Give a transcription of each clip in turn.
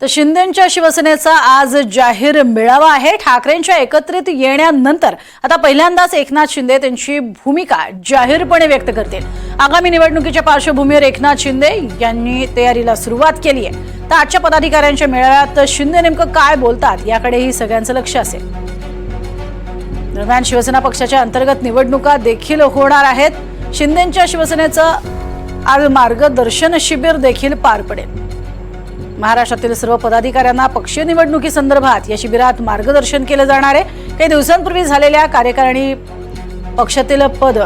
तर शिंदेंच्या शिवसेनेचा आज जाहीर मेळावा आहे। ठाकरेंच्या एकत्रित येण्यानंतर आता पहिल्यांदाच एकनाथ शिंदे त्यांची भूमिका जाहीरपणे व्यक्त करतील। आगामी निवडणुकीच्या पार्श्वभूमीवर एकनाथ शिंदे यांनी तयारीला सुरुवात केली आहे। तर आजच्या पदाधिकाऱ्यांच्या मेळाव्यात शिंदे नेमकं काय बोलतात याकडेही सगळ्यांचं लक्ष असेल। दरम्यान शिवसेना पक्षाच्या अंतर्गत निवडणुका देखील होणार आहेत। शिंदेंच्या शिवसेनेचं आज मार्गदर्शन शिबिर देखील पार पडेल। महाराष्ट्रातील सर्व पदाधिकाऱ्यांना पक्षीय निवडणुकीसंदर्भात या शिबिरात मार्गदर्शन केले जाणार आहे। काही दिवसांपूर्वी झालेल्या कार्यकारिणी पक्षातील पद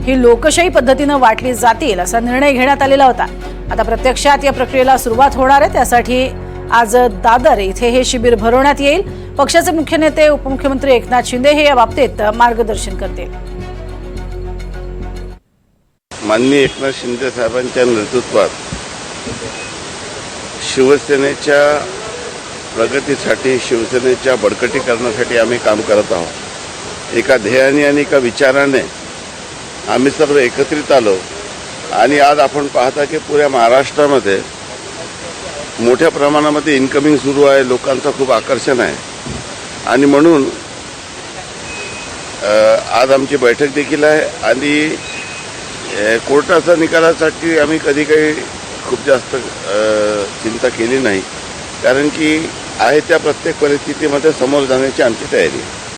ही लोकशाही पद्धतीने वाटली जातील असा निर्णय घेण्यात आलेला होता। आता प्रत्यक्षात या प्रक्रियेला सुरुवात होणार आहे। त्यासाठी आज दादर इथे हे शिबिर भरवण्यात येईल। पक्षाचे मुख्य नेते उपमुख्यमंत्री एकनाथ शिंदे हे या बाबतीत मार्गदर्शन करतील। माननीय एकनाथ शिंदे साहेबांच्या नेतृत्वात शिवसेनेच्या प्रगतीसाठी, शिवसेनेच्या बळकटीकरणासाठी आम्ही काम करत आहोत। एका ध्येयाने आणि एका विचाराने आम्ही सर्व एकत्रित आलो आणि आज आपण पाहता की पुऱ्या महाराष्ट्रामध्ये मोठ्या प्रमाणामध्ये इन्कमिंग सुरू आहे, लोकांचं खूप आकर्षण आहे आणि म्हणून आज आमची बैठक देखील आहे। आणि कोर्टाच्या निकालासाठी आम्ही कधी काही खूप जास्त चिंता केली नाही, कारण की आहे त्या प्रत्येक परिस्थितीमध्ये समोर जाण्याची आमची तयारी आहे।